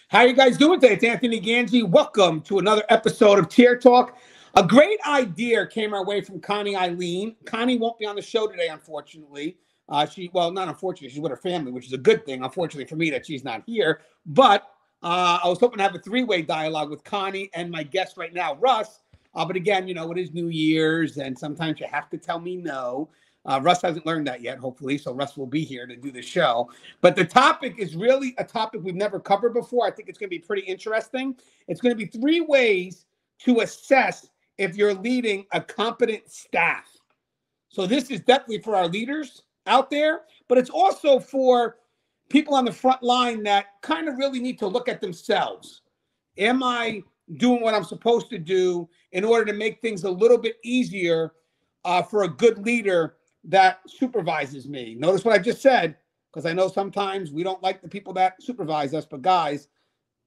How you guys doing today? It's Anthony Gangi. Welcome to another episode of Tier Talk. A great idea came our way from Connie Eileen. Connie won't be on the show today, unfortunately. Not unfortunately, she's with her family, which is a good thing. Unfortunately for me that she's not here. But I was hoping to have a three-way dialogue with Connie and my guest right now, Russ. But again, it is New Year's, and sometimes you have to tell me no. Russ hasn't learned that yet, hopefully, so Russ will be here to do the show. But the topic is really a topic we've never covered before. I think it's going to be pretty interesting. It's going to be 3 ways to assess if you're leading a competent staff. So this is definitely for our leaders out there, but it's also for people on the front line that kind of really need to look at themselves. Am I doing what I'm supposed to do in order to make things a little bit easier for a good leader that supervises me? Notice what I just said, because I know sometimes we don't like the people that supervise us, but guys,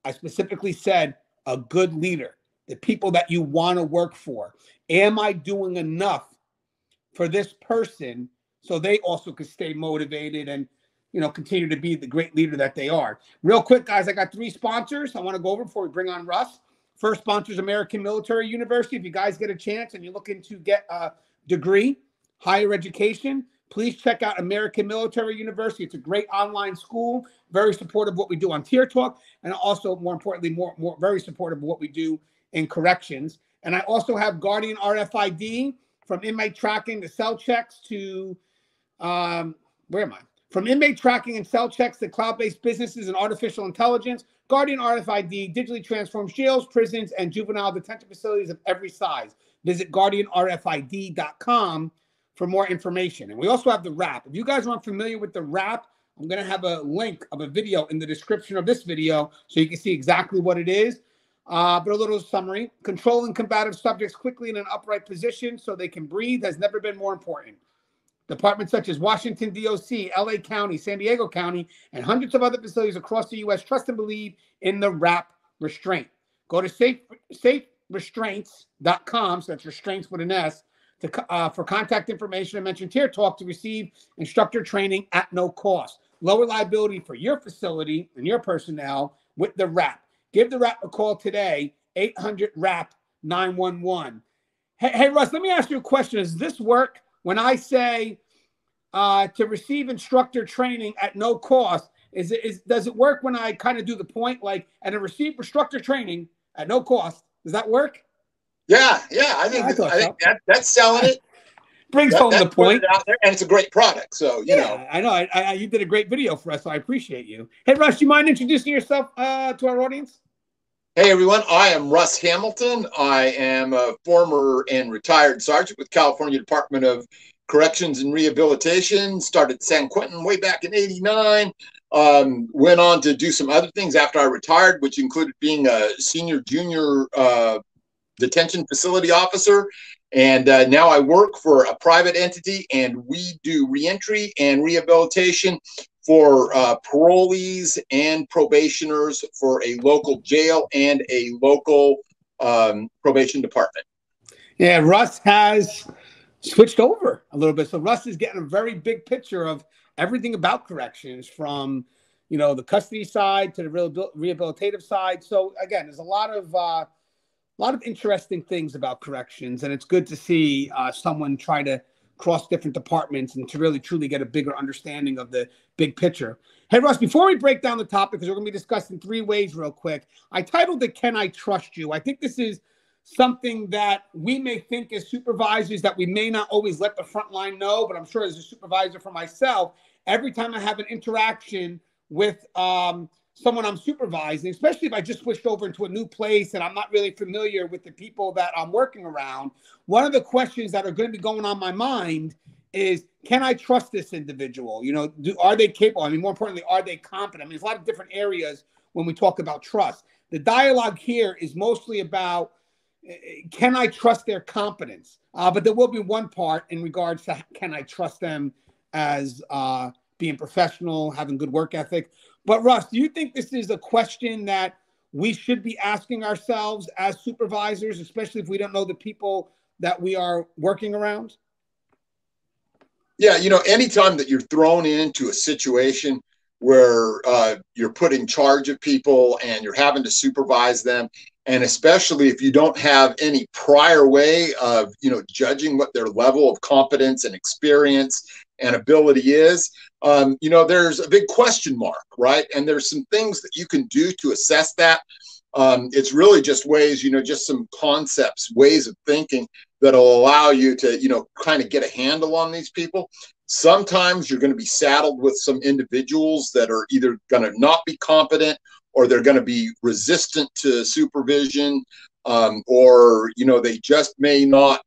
I specifically said a good leader, the people that you want to work for. Am I doing enough for this person so they also can stay motivated and, continue to be the great leader that they are? Real quick, guys, I got 3 sponsors I want to go over before we bring on Russ. First sponsor is American Military University. If you guys get a chance and you're looking to get a degree, higher education, please check out American Military University. It's a great online school, very supportive of what we do on Tier Talk, and also, more importantly, very supportive of what we do in corrections. And I also have Guardian RFID, from inmate tracking to cell checks to, from inmate tracking and cell checks to cloud-based businesses and artificial intelligence. Guardian RFID digitally transforms jails, prisons, and juvenile detention facilities of every size. Visit guardianrfid.com for more information. And we also have the wrap. If you guys aren't familiar with the wrap, I'm going to have a link of a video in the description of this video so you can see exactly what it is. But a little summary. Controlling combative subjects quickly in an upright position so they can breathe has never been more important. Departments such as Washington, D.C., L.A. County, San Diego County, and hundreds of other facilities across the U.S. trust and believe in the wrap restraint. Go to saferestraints.com, so that's restraints with an S, for contact information and mention Tier Talk to receive instructor training at no cost. Lower liability for your facility and your personnel with the wrap. Give the wrap a call today, 800-WRAP-911. Hey, Russ, let me ask you a question. Does this work when I say to receive instructor training at no cost? Does it work when I kind of do the point and to receive instructor training at no cost? Does that work? Yeah. I think that's selling it. Brings home the point. Out there, and it's a great product. So, I know. You did a great video for us, so I appreciate you. Hey, Russ, do you mind introducing yourself to our audience? Hey, everyone. I am Russ Hamilton. I am a former and retired sergeant with California Department of Corrections and Rehabilitation. Started San Quentin way back in '89. Went on to do some other things after I retired, which included being a junior detention facility officer. And now I work for a private entity, and we do reentry and rehabilitation for parolees and probationers for a local jail and a local probation department. Yeah, Russ has switched over a little bit. So Russ is getting a very big picture of everything about corrections, from the custody side to the rehabilitative side. So again, there's a lot of interesting things about corrections, and it's good to see someone try to cross different departments and to really truly get a bigger understanding of the big picture. Hey, Russ, before we break down the topic, because we're going to be discussing 3 ways real quick, I titled it, Can I Trust You? I think this is something that we may think as supervisors that we may not always let the front line know, but I'm sure as a supervisor for myself, every time I have an interaction with someone I'm supervising, especially if I just switched over into a new place and I'm not really familiar with the people that I'm working around, one of the questions that are going to be going on my mind is, can I trust this individual? Are they capable? I mean, more importantly, are they competent? I mean, there's a lot of different areas when we talk about trust. The dialogue here is mostly about, can I trust their competence? But there will be one part in regards to, can I trust them as being professional, having good work ethic? But Russ, do you think this is a question that we should be asking ourselves as supervisors, especially if we don't know the people that we are working around? Yeah, anytime that you're thrown into a situation where you're put in charge of people and you're having to supervise them. And especially if you don't have any prior way of, judging what their level of competence and experience and ability is, there's a big question mark, right? And there's some things that you can do to assess that. It's really just ways, just some concepts, ways of thinking that'll allow you to, kind of get a handle on these people. Sometimes you're going to be saddled with some individuals that are either going to not be competent, or they're going to be resistant to supervision, or, they just may not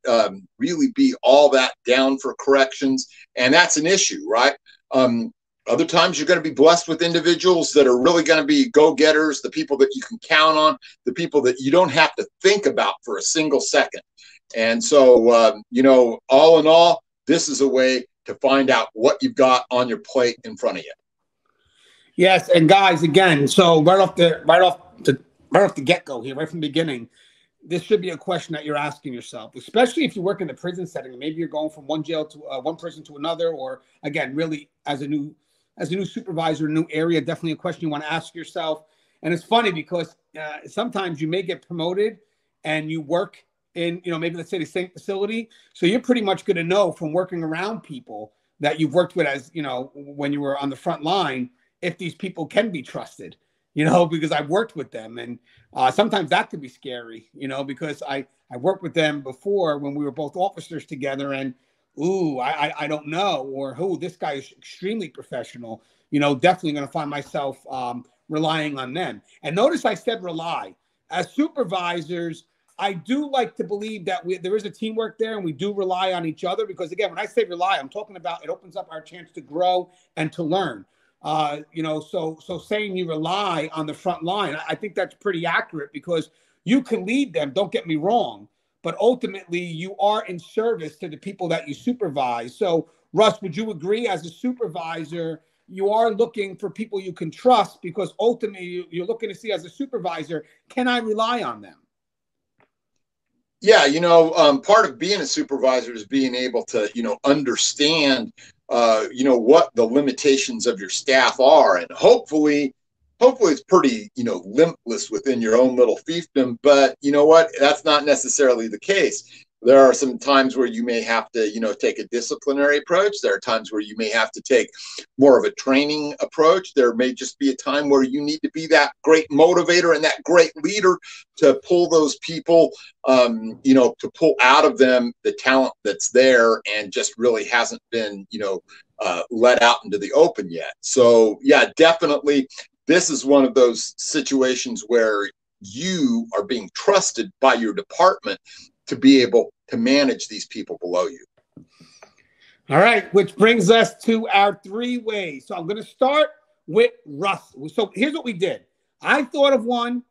really be all that down for corrections. And that's an issue, right? Other times you're going to be blessed with individuals that are really going to be go-getters, the people that you can count on, the people that you don't have to think about for a single second. And so, all in all, this is a way to find out what you've got on your plate in front of you. Yes, and guys, again, so right off the get-go here, right from the beginning, this should be a question that you're asking yourself, especially if you work in the prison setting. Maybe you're going from one jail to one prison to another, or again, really as a new supervisor, a new area. Definitely a question you want to ask yourself. And it's funny because sometimes you may get promoted and you work in, maybe let's say the same facility. So you're pretty much going to know from working around people that you've worked with as, when you were on the front line, if these people can be trusted, because I've worked with them. And sometimes that could be scary, because I worked with them before when we were both officers together, and I don't know, or this guy is extremely professional, definitely going to find myself relying on them. And notice I said rely. As supervisors, I do like to believe that there is a teamwork there, and we do rely on each other, because again, when I say rely, I'm talking about it opens up our chance to grow and to learn. So saying you rely on the front line, I think that's pretty accurate, because you can lead them, don't get me wrong, but ultimately you are in service to the people that you supervise. So Russ, would you agree, as a supervisor, you are looking for people you can trust, because ultimately you're looking to see, as a supervisor, can I rely on them? Yeah, part of being a supervisor is being able to, understand, what the limitations of your staff are. And hopefully it's pretty, limitless within your own little fiefdom. But you know what? That's not necessarily the case. There are some times where you may have to, take a disciplinary approach. There are times where you may have to take more of a training approach. There may just be a time where you need to be that great motivator and that great leader to pull those people, to pull out of them the talent that's there and just really hasn't been, let out into the open yet. So yeah, definitely, this is one of those situations where you are being trusted by your department to be able to manage these people below you. All right, which brings us to our 3 ways. So I'm going to start with Russ. So here's what we did. I thought of one,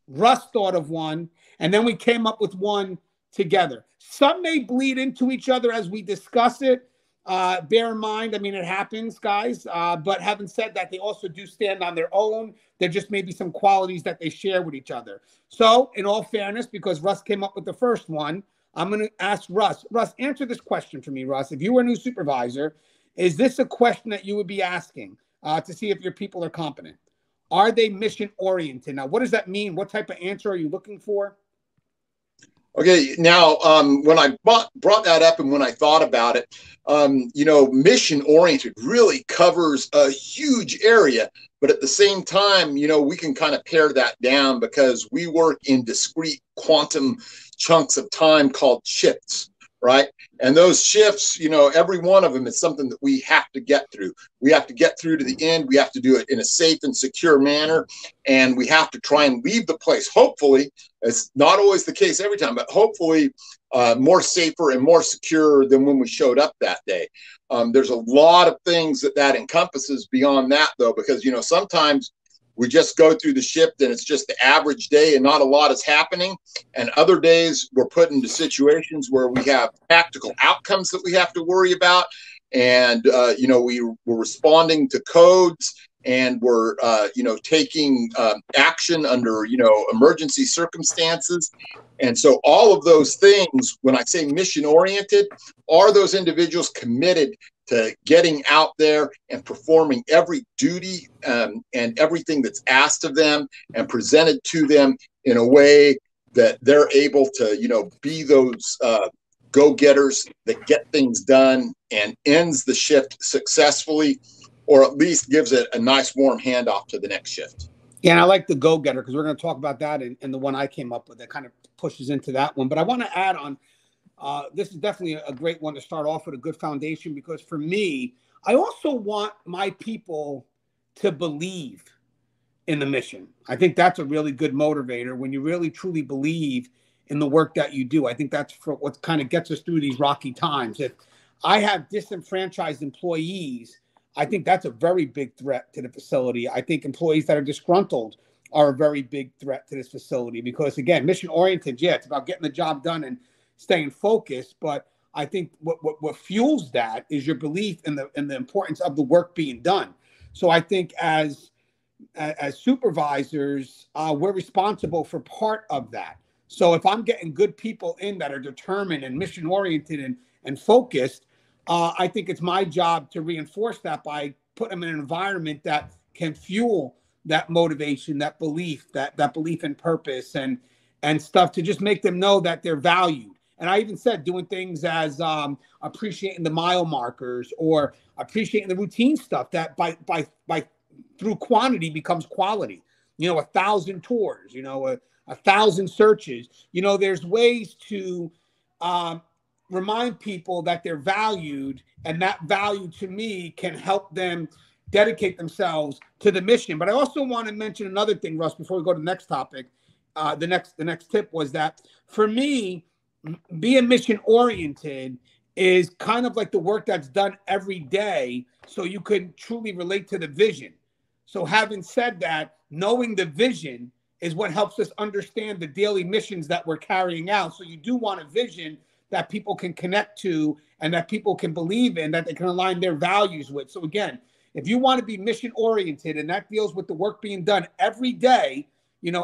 Russ thought of one, and then we came up with one together. Some may bleed into each other as we discuss it. Bear in mind, it happens, guys. But having said that, they also do stand on their own. There just may be some qualities that they share with each other. So in all fairness, because Russ came up with the first one, I'm going to ask Russ. Russ, answer this question for me, Russ. If you were a new supervisor, is this a question that you would be asking to see if your people are competent? Are they mission-oriented? Now, what does that mean? What type of answer are you looking for? Okay, now, when I brought that up and when I thought about it, mission-oriented really covers a huge area. But at the same time, we can kind of pare that down, because we work in discrete quantum chunks of time called shifts, right? And those shifts, every one of them is something that we have to get through. We have to get through to the end. We have to do it in a safe and secure manner. And we have to try and leave the place, hopefully, it's not always the case every time, but hopefully more safer and more secure than when we showed up that day. There's a lot of things that encompasses beyond that, though, because, sometimes we just go through the shift and it's just the average day and not a lot is happening. And other days we're put into situations where we have tactical outcomes that we have to worry about. And, we're responding to codes, and we're, taking action under, emergency circumstances. And so all of those things, when I say mission-oriented, are those individuals committed to getting out there and performing every duty and everything that's asked of them and presented to them in a way that they're able to, be those go-getters that get things done and ends the shift successfully, or at least gives it a nice warm handoff to the next shift. Yeah, and I like the go-getter because we're going to talk about that in the one I came up with that kind of pushes into that one. But I want to add on, this is definitely a great one to start off with, a good foundation, because for me, I also want my people to believe in the mission. I think that's a really good motivator when you really truly believe in the work that you do. I think that's what kind of gets us through these rocky times. If I have disenfranchised employees, I think that's a very big threat to the facility. I think employees that are disgruntled are a very big threat to this facility because, again, mission oriented, yeah, it's about getting the job done and staying focused. But I think what fuels that is your belief in the importance of the work being done. So I think as supervisors, we're responsible for part of that. So if I'm getting good people in that are determined and mission oriented and focused, I think it's my job to reinforce that by putting them in an environment that can fuel that motivation, that belief in purpose and stuff, to just make them know that they're valued. And I even said doing things as appreciating the mile markers or appreciating the routine stuff that by through quantity becomes quality. 1,000 tours, 1,000 searches. There's ways to remind people that they're valued, and that value to me can help them dedicate themselves to the mission. But I also want to mention another thing, Russ, before we go to the next topic. The next tip was that for me, being mission oriented is kind of like the work that's done every day, so you could truly relate to the vision. So having said that, knowing the vision is what helps us understand the daily missions that we're carrying out. So you do want a vision that people can connect to and that people can believe in, that they can align their values with. So again, if you want to be mission oriented, and that deals with the work being done every day,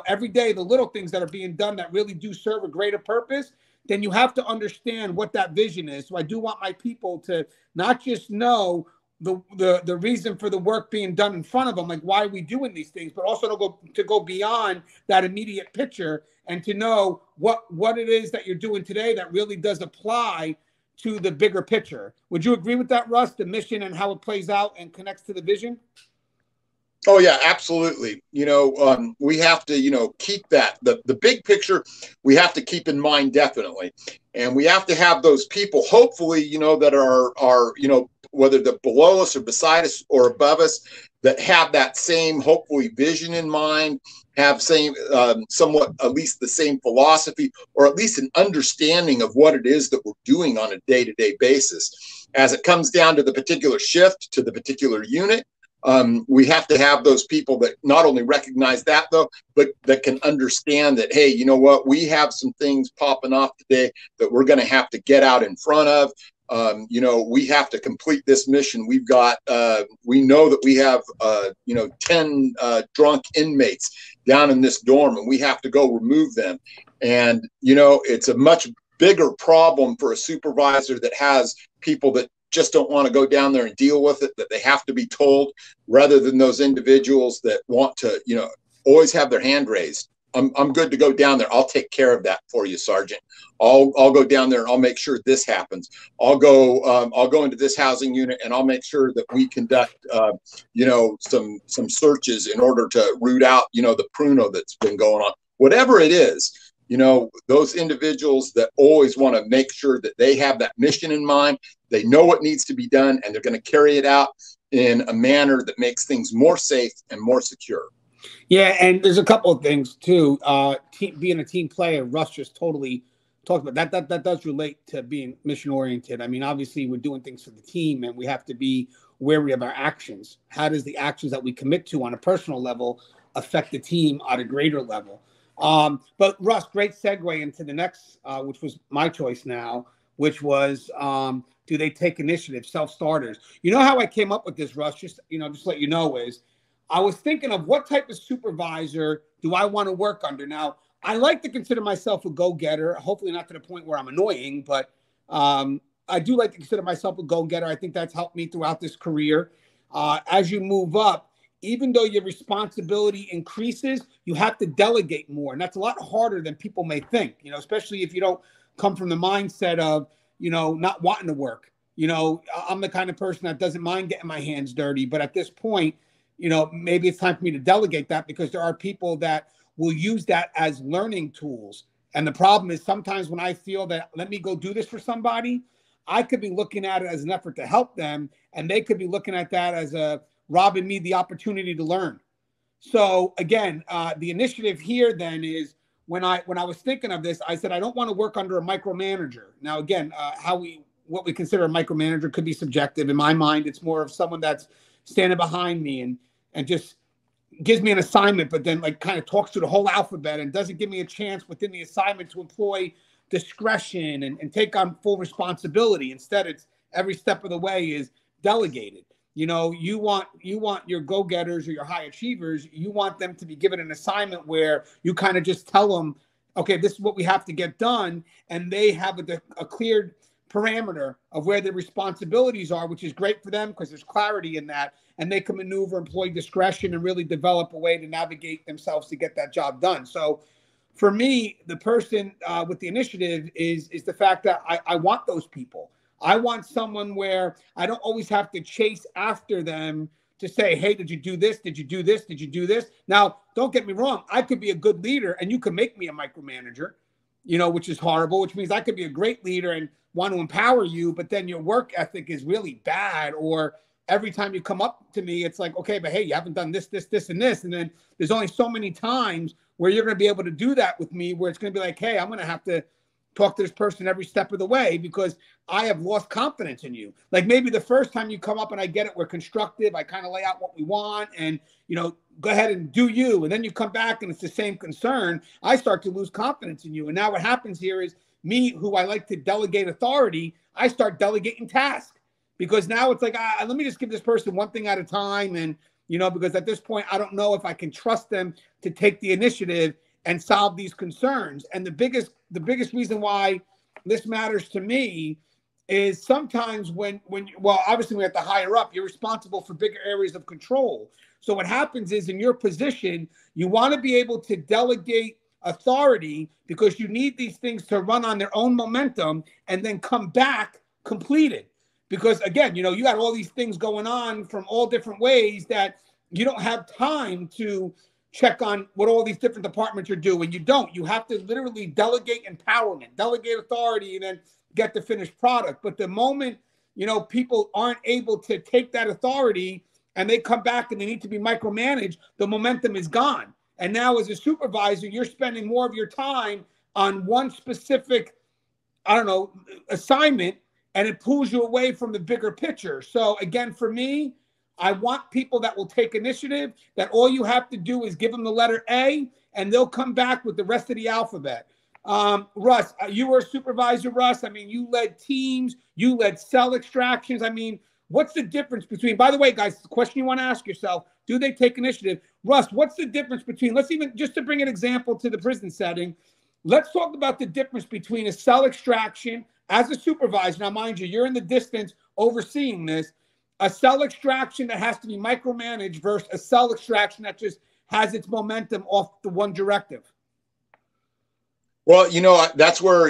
every day, the little things that are being done that really do serve a greater purpose, then you have to understand what that vision is. So I do want my people to not just know the reason for the work being done in front of them, like why are we doing these things, but also to go beyond that immediate picture and to know what it is that you're doing today that really does apply to the bigger picture. Would you agree with that, Russ? The mission and how it plays out and connects to the vision? Oh yeah, absolutely. We have to, keep that the big picture. We have to keep in mind, definitely, and we have to have those people, hopefully, that are whether they're below us or beside us or above us, that have that same, hopefully, vision in mind, have somewhat at least the same philosophy, or at least an understanding of what it is that we're doing on a day-to-day basis. As it comes down to the particular shift, to the particular unit, we have to have those people that not only recognize that, though, but that can understand that, hey, you know what, we have some things popping off today that we're going to have to get out in front of. We have to complete this mission. We've got, we know that we have, 10 drunk inmates down in this dorm, and we have to go remove them. And, it's a much bigger problem for a supervisor that has people that just don't want to go down there and deal with it, that they have to be told, rather than those individuals that want to, always have their hand raised. I'm good to go down there. I'll take care of that for you, Sergeant. I'll go down there and I'll make sure this happens. I'll go into this housing unit and I'll make sure that we conduct, some searches in order to root out, the pruno that's been going on. Whatever it is, those individuals that always want to make sure that they have that mission in mind, they know what needs to be done, and they're going to carry it out in a manner that makes things more safe and more secure. Yeah, and there's a couple of things too. Being a team player, Russ just totally talked about that. That does relate to being mission oriented. I mean, obviously, we're doing things for the team, and we have to be wary of our actions. How does the actions that we commit to on a personal level affect the team at a greater level? But Russ, great segue into the next, which was my choice now, which was, do they take initiative, self-starters? You know how I came up with this, Russ, just to let you know, is I was thinking of what type of supervisor do I want to work under? Now, I like to consider myself a go-getter, hopefully not to the point where I'm annoying, but I do like to consider myself a go-getter. I think that's helped me throughout this career. As you move up, even though your responsibility increases, you have to delegate more. And that's a lot harder than people may think, especially if you don't come from the mindset of, not wanting to work. I'm the kind of person that doesn't mind getting my hands dirty. But at this point, maybe it's time for me to delegate that, because there are people that will use that as learning tools. And the problem is sometimes when I feel that, let me go do this for somebody, I could be looking at it as an effort to help them, and they could be looking at that as robbing me the opportunity to learn. So again, the initiative here then is, when I was thinking of this, I said, I don't want to work under a micromanager. Now, again, what we consider a micromanager could be subjective. In my mind, it's more of someone that's standing behind me and just gives me an assignment, but then like kind of talks through the whole alphabet and doesn't give me a chance within the assignment to employ discretion and take on full responsibility. Instead, it's every step of the way is delegated. You want your go-getters or your high achievers, you want them to be given an assignment where you kind of just tell them, okay, this is what we have to get done. And they have a clear parameter of where their responsibilities are, which is great for them because there's clarity in that. And they can maneuver, employ discretion, and really develop a way to navigate themselves to get that job done. So for me, the person with the initiative is the fact that I want those people. I want someone where I don't always have to chase after them to say, hey, did you do this? Did you do this? Did you do this? Now, don't get me wrong. I could be a good leader and you can make me a micromanager, which is horrible, which means I could be a great leader and want to empower you, but then your work ethic is really bad. Or every time you come up to me, it's like, okay, but hey, you haven't done this, this, this, and this. And then there's only so many times where you're going to be able to do that with me, where it's going to be like, hey, I'm going to have to talk to this person every step of the way because I have lost confidence in you. Like maybe the first time you come up and I get it, we're constructive. I kind of lay out what we want and, go ahead and do you. And then you come back and it's the same concern. I start to lose confidence in you. And now what happens here is me, who I like to delegate authority, I start delegating tasks because now it's like, let me just give this person one thing at a time. And, because at this point, I don't know if I can trust them to take the initiative and solve these concerns. And the biggest reason why this matters to me is sometimes obviously when you're at the higher up, you're responsible for bigger areas of control. So what happens is in your position, you want to be able to delegate authority because you need these things to run on their own momentum and then come back completed. Because again, you got all these things going on from all different ways that you don't have time to check on what all these different departments are doing. You don't. You have to literally delegate empowerment, delegate authority, and then get the finished product. But the moment, people aren't able to take that authority and they come back and they need to be micromanaged, the momentum is gone. And now as a supervisor, you're spending more of your time on one specific, assignment, and it pulls you away from the bigger picture. So again, for me, I want people that will take initiative, that all you have to do is give them the letter A and they'll come back with the rest of the alphabet. Russ, you were a supervisor, Russ. I mean, you led teams, you led cell extractions. I mean, what's the difference between, by the way, guys, the question you want to ask yourself, do they take initiative? Russ, what's the difference between, let's even, just to bring an example to the prison setting, let's talk about the difference between a cell extraction as a supervisor. Now, mind you, you're in the distance overseeing this. A cell extraction that has to be micromanaged versus a cell extraction that just has its momentum off the one directive. Well, that's where,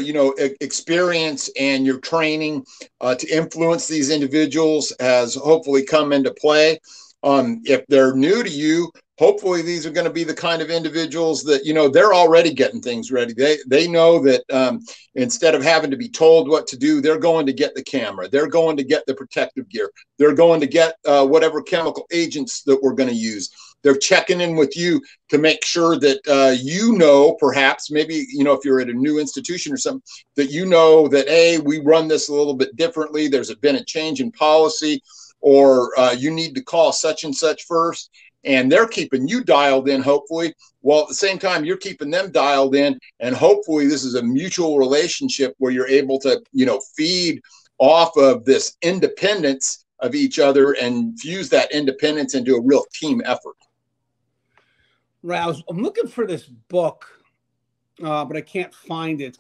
experience and your training to influence these individuals has hopefully come into play. If they're new to you, hopefully these are going to be the kind of individuals that, they're already getting things ready. They know that instead of having to be told what to do, they're going to get the camera. They're going to get the protective gear. They're going to get whatever chemical agents that we're going to use. They're checking in with you to make sure that, perhaps maybe, if you're at a new institution or something, that that, hey, we run this a little bit differently. There's been a change in policy, or you need to call such and such first. And they're keeping you dialed in, hopefully, while at the same time you're keeping them dialed in. And hopefully this is a mutual relationship where you're able to, feed off of this independence of each other and fuse that independence into a real team effort. Right. I'm looking for this book, but I can't find it.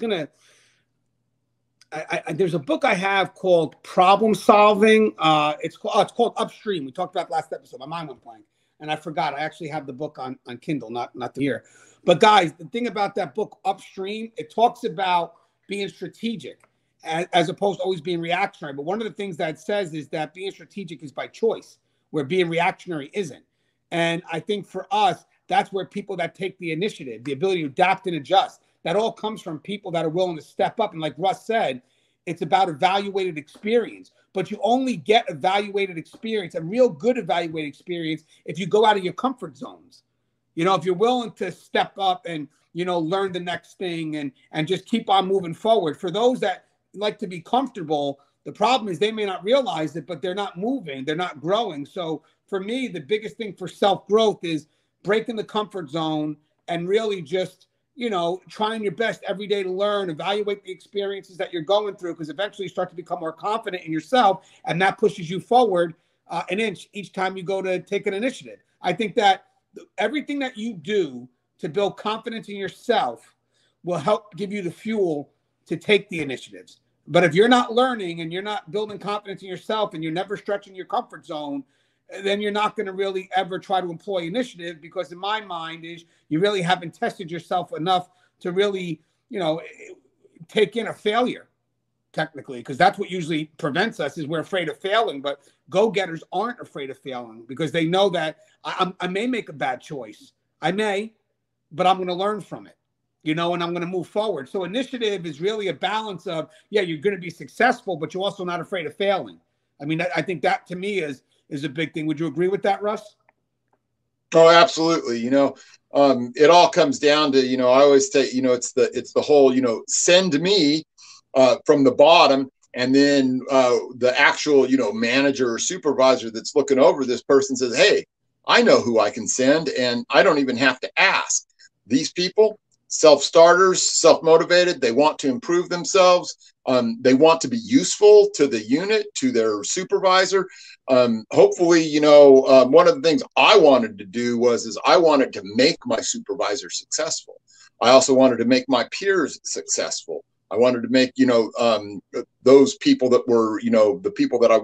there's a book I have called Problem Solving. It's called Upstream. We talked about last episode. My mind went blank, and I forgot. I actually have the book on Kindle, not the year. But guys, the thing about that book, Upstream, it talks about being strategic as opposed to always being reactionary. But one of the things that it says is that being strategic is by choice, where being reactionary isn't. And I think for us, that's where people that take the initiative, the ability to adapt and adjust, that all comes from people that are willing to step up. And like Russ said, it's about evaluated experience. But you only get evaluated experience, a real good evaluated experience, if you go out of your comfort zones. You know, if you're willing to step up and, you know, learn the next thing and just keep on moving forward. For those that like to be comfortable, the problem is they may not realize it, but they're not moving, they're not growing. So for me, the biggest thing for self-growth is breaking the comfort zone and really just, you know, trying your best every day to learn, evaluate the experiences that you're going through, because eventually you start to become more confident in yourself, and that pushes you forward an inch each time you go to take an initiative. I think that everything that you do to build confidence in yourself will help give you the fuel to take the initiatives. But if you're not learning and you're not building confidence in yourself and you're never stretching your comfort zone, then you're not going to really ever try to employ initiative, because in my mind is you really haven't tested yourself enough to really, you know, take in a failure technically, because that's what usually prevents us, is we're afraid of failing. But go-getters aren't afraid of failing because they know that I may make a bad choice. I may, but I'm going to learn from it. You know, and I'm going to move forward. So initiative is really a balance of, yeah, you're going to be successful, but you're also not afraid of failing. I mean, I think that to me is a big thing. Would you agree with that, Russ? Oh, absolutely. You know, it all comes down to, you know, I always say, you know, it's the whole, you know, send me from the bottom, and then the actual, you know, manager or supervisor that's looking over this person says, hey, I know who I can send, and I don't even have to ask. These people, self-starters, self-motivated, they want to improve themselves. They want to be useful to the unit, to their supervisor. Hopefully, you know, one of the things I wanted to do is I wanted to make my supervisor successful. I also wanted to make my peers successful. I wanted to make, you know, those people that were, you know, the people that I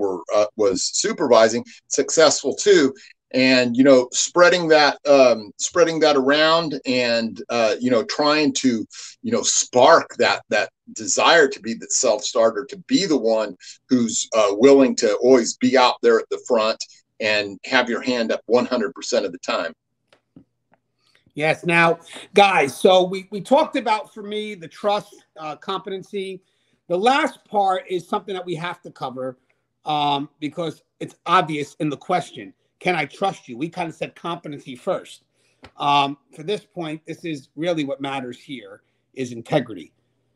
was supervising successful too. And, you know, spreading that around, and, you know, trying to, you know, spark that desire to be the self-starter, to be the one who's willing to always be out there at the front and have your hand up 100% of the time. Yes. Now, guys, so we talked about, for me, the trust, competency. The last part is something that we have to cover because it's obvious in the question. Can I trust you? We kind of said competency first. For this point, this is really what matters here, is integrity.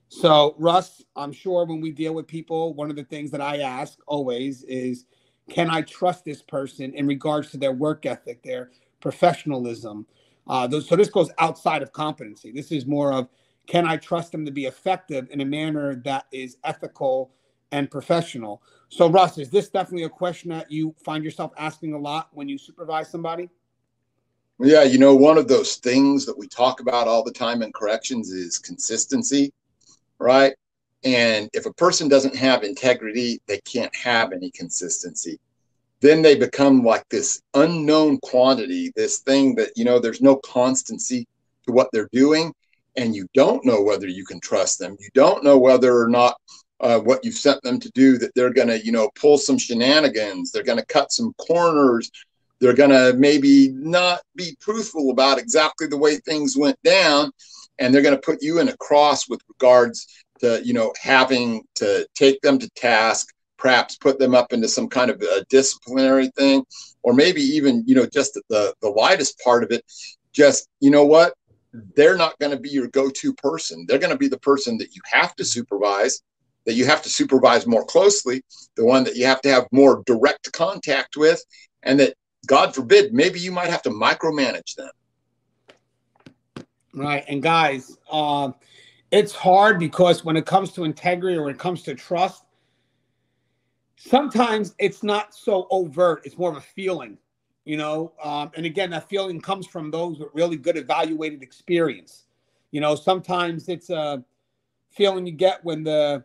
So, Russ, I'm sure when we deal with people, one of the things that I ask always is, can I trust this person in regards to their work ethic, their professionalism? So this goes outside of competency. This is more of, can I trust them to be effective in a manner that is ethical and professional? So, Russ, is this definitely a question that you find yourself asking a lot when you supervise somebody? Yeah, you know, one of those things that we talk about all the time in corrections is consistency, right? And if a person doesn't have integrity, they can't have any consistency. Then they become like this unknown quantity, this thing that, you know, there's no constancy to what they're doing. And you don't know whether you can trust them. You don't know whether or not what you've sent them to do, that they're going to, you know, pull some shenanigans. They're going to cut some corners. They're going to maybe not be truthful about exactly the way things went down. And they're going to put you in a cross with regards to, you know, having to take them to task, perhaps put them up into some kind of a disciplinary thing, or maybe even, you know, just the lightest part of it, just, you know what, they're not going to be your go-to person. They're going to be the person that you have to supervise, that you have to supervise more closely, the one that you have to have more direct contact with, and that, God forbid, maybe you might have to micromanage them. Right. And guys, it's hard because when it comes to integrity or when it comes to trust, sometimes it's not so overt. It's more of a feeling, you know. And again, that feeling comes from those with really good evaluated experience. You know, sometimes it's a feeling you get when the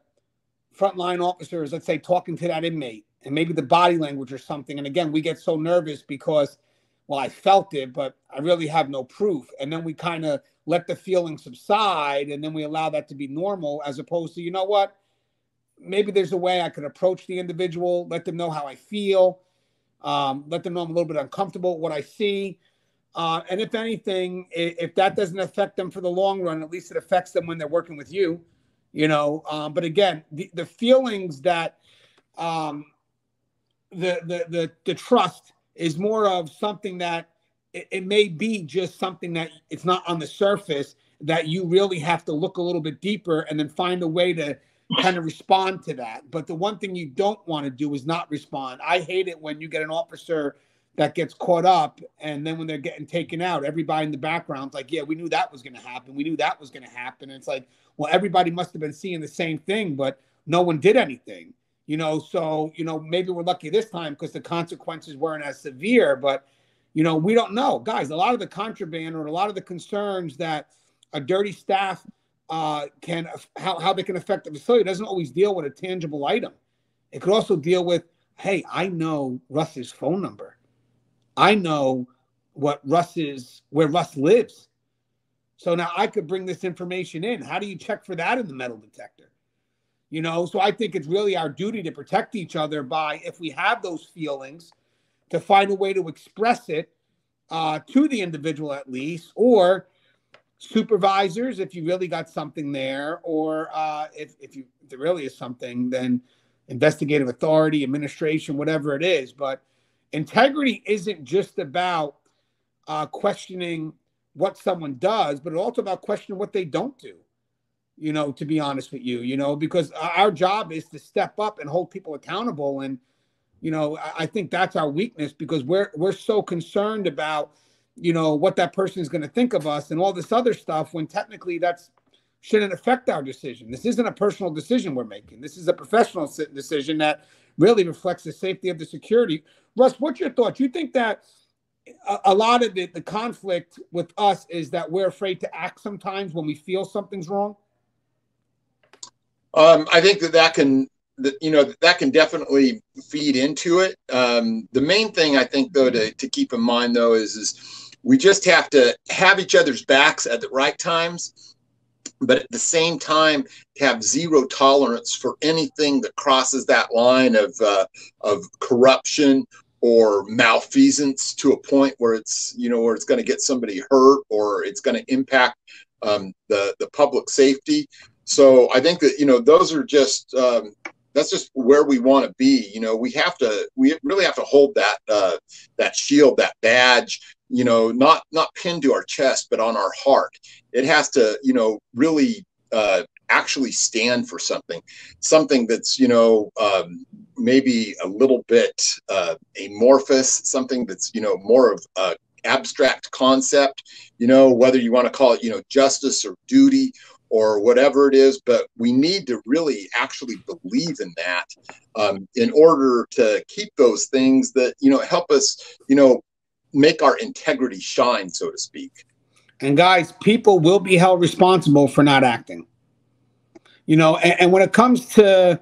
frontline officers, let's say, talking to that inmate and maybe the body language or something. And again, we get so nervous because, well, I felt it, but I really have no proof. And then we kind of let the feeling subside, and then we allow that to be normal, as opposed to, you know what, maybe there's a way I could approach the individual, let them know how I feel, let them know I'm a little bit uncomfortable with what I see. And if anything, if that doesn't affect them for the long run, at least it affects them when they're working with you, you know. But again, the feelings that the trust is more of something that it may be just something that it's not on the surface, that you really have to look a little bit deeper and then find a way to kind of respond to that. But the one thing you don't want to do is not respond. I hate it when you get an officer that gets caught up, and then when they're getting taken out, everybody in the background's like, yeah, we knew that was going to happen. We knew that was going to happen. And it's like, well, everybody must have been seeing the same thing, but no one did anything, you know? So, you know, maybe we're lucky this time because the consequences weren't as severe, but, you know, we don't know. Guys, a lot of the contraband or a lot of the concerns that a dirty staff how they can affect the facility doesn't always deal with a tangible item. It could also deal with, hey, I know Russ's phone number. I know where Russ lives. So now I could bring this information in. How do you check for that in the metal detector? You know, so I think it's really our duty to protect each other by, if we have those feelings, to find a way to express it to the individual at least, or supervisors, if you really got something there, or if there really is something, then investigative authority, administration, whatever it is. But integrity isn't just about questioning what someone does, but it's also about questioning what they don't do, you know, to be honest with you, you know, because our job is to step up and hold people accountable. And, you know, I think that's our weakness, because we're so concerned about, you know, what that person is going to think of us and all this other stuff, when technically that's shouldn't affect our decision. This isn't a personal decision we're making. This is a professional decision that really reflects the safety of the security. Russ, what's your thoughts? You think that a lot of the conflict with us is that we're afraid to act sometimes when we feel something's wrong? I think that can definitely feed into it. The main thing I think, though, to keep in mind, though, is we just have to have each other's backs at the right times, but at the same time have zero tolerance for anything that crosses that line of corruption or malfeasance to a point where it's, you know, where it's going to get somebody hurt or it's going to impact the public safety. So I think that, you know, those are just that's just where we want to be. You know, we really have to hold that shield, that badge, you know, not pinned to our chest, but on our heart. It has to, you know, really actually stand for something that's, you know, maybe a little bit amorphous, something that's, you know, more of a abstract concept, you know, whether you want to call it, you know, justice or duty or whatever it is, but we need to really actually believe in that in order to keep those things that, you know, help us, you know, make our integrity shine, so to speak. And guys, people will be held responsible for not acting. You know, and when it comes to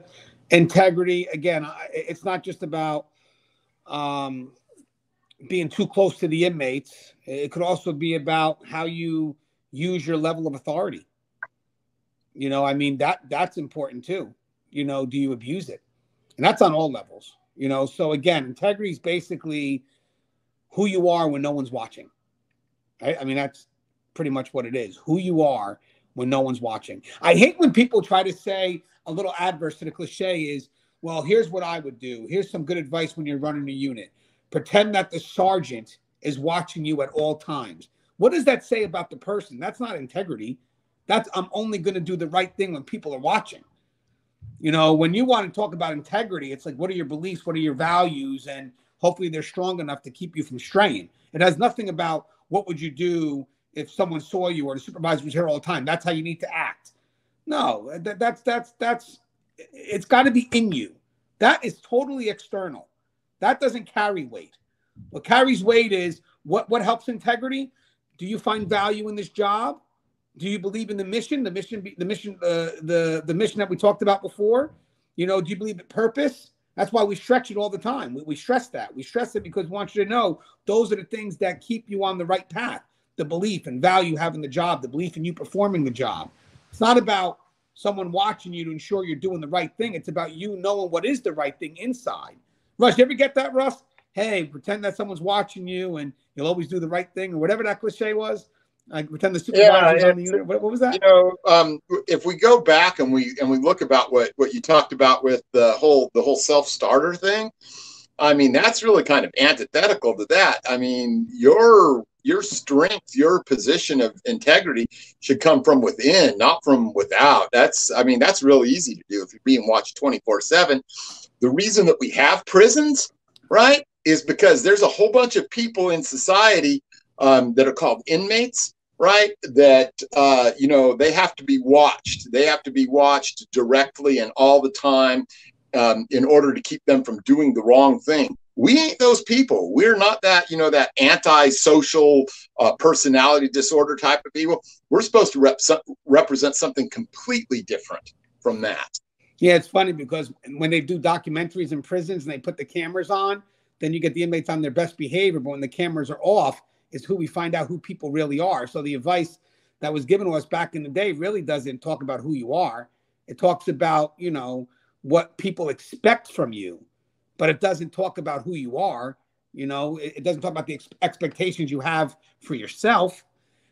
integrity, again, it's not just about being too close to the inmates. It could also be about how you use your level of authority. You know, I mean, that's important too. You know, do you abuse it? And that's on all levels, you know. So again, integrity is basically who you are when no one's watching. Right? I mean, that's pretty much what it is. Who you are when no one's watching. I hate when people try to say a little adverse to the cliche is, well, here's what I would do. Here's some good advice when you're running a unit. Pretend that the sergeant is watching you at all times. What does that say about the person? That's not integrity. That's, I'm only going to do the right thing when people are watching. You know, when you want to talk about integrity, it's like, what are your beliefs? What are your values? And hopefully they're strong enough to keep you from straying. It has nothing about what would you do if someone saw you or the supervisor was here all the time. That's how you need to act. No, that's it's got to be in you. That is totally external. That doesn't carry weight. What carries weight is what helps integrity. Do you find value in this job? Do you believe in the mission? The mission that we talked about before. You know, do you believe in purpose? That's why we stretch it all the time. We stress that. We stress it because we want you to know those are the things that keep you on the right path. The belief and value having the job, the belief in you performing the job. It's not about someone watching you to ensure you're doing the right thing. It's about you knowing what is the right thing inside. Russ, you ever get that, Russ? Hey, pretend that someone's watching you and you'll always do the right thing, or whatever that cliche was. Like pretend the supervisor's on the unit. What was that? You know, if we go back and we look about what you talked about with the whole self-starter thing, I mean, that's really kind of antithetical to that. I mean, your strength, your position of integrity should come from within, not from without. That's really easy to do if you're being watched 24/7. The reason that we have prisons, right, is because there's a whole bunch of people in society that are called inmates, right, that, you know, they have to be watched. They have to be watched directly and all the time in order to keep them from doing the wrong thing. We ain't those people. We're not that, you know, that antisocial personality disorder type of people. We're supposed to represent something completely different from that. Yeah, it's funny because when they do documentaries in prisons and they put the cameras on, then you get the inmates on their best behavior. But when the cameras are off, is who we find out who people really are. So the advice that was given to us back in the day really doesn't talk about who you are. It talks about, you know, what people expect from you, but it doesn't talk about who you are. You know, it doesn't talk about the expectations you have for yourself.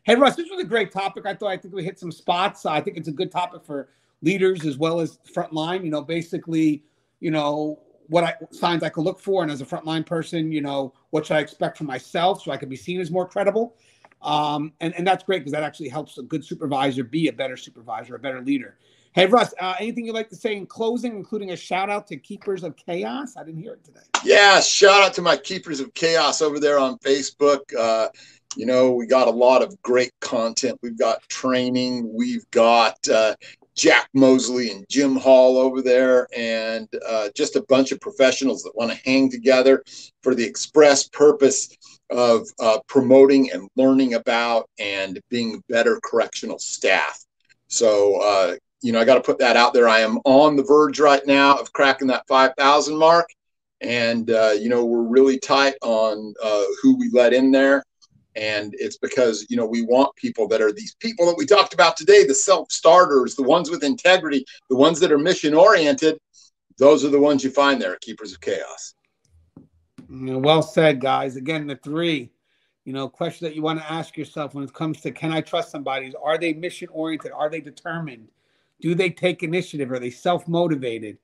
Hey, Russ, this was a great topic. I think we hit some spots. I think it's a good topic for leaders as well as frontline. You know, basically, you know, what signs I could look for. And as a frontline person, you know, what should I expect from myself so I can be seen as more credible? And that's great because that actually helps a good supervisor be a better supervisor, a better leader. Hey, Russ, anything you'd like to say in closing, including a shout out to Keepers of Chaos? I didn't hear it today. Yeah, shout out to my Keepers of Chaos over there on Facebook. You know, we got a lot of great content. We've got training. We've got Jack Mosley and Jim Hall over there, and just a bunch of professionals that want to hang together for the express purpose of promoting and learning about and being better correctional staff. So, you know, I got to put that out there. I am on the verge right now of cracking that 5,000 mark. And, you know, we're really tight on who we let in there. And it's because, you know, we want people that are these people that we talked about today, the self-starters, the ones with integrity, the ones that are mission-oriented. Those are the ones you find there at Keepers of Chaos. Well said, guys. Again, the three, you know, question that you want to ask yourself when it comes to can I trust somebody is, are they mission-oriented? Are they determined? Do they take initiative? Are they self-motivated?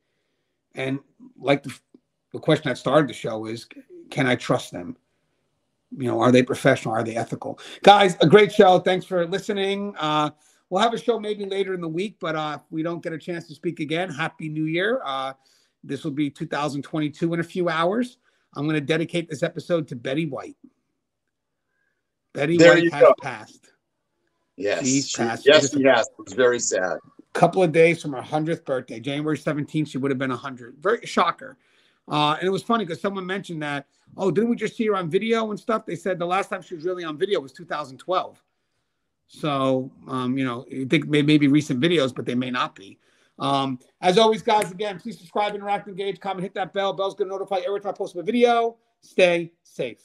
And like the question that started the show is, can I trust them? You know, are they professional? Are they ethical? Guys, a great show. Thanks for listening. We'll have a show maybe later in the week, but if we don't get a chance to speak again, Happy New Year. This will be 2022 in a few hours. I'm going to dedicate this episode to Betty White. Betty White has passed. Yes, she's passed. Yes, she has. It's very sad. Couple of days from her 100th birthday, January 17th, she would have been 100. Very shocker. And it was funny because someone mentioned that, oh, didn't we just see her on video and stuff? They said the last time she was really on video was 2012. So, you know, you think maybe recent videos, but they may not be. As always, guys, again, please subscribe, interact, engage, comment, hit that bell. Bell's going to notify you every time I post a video. Stay safe.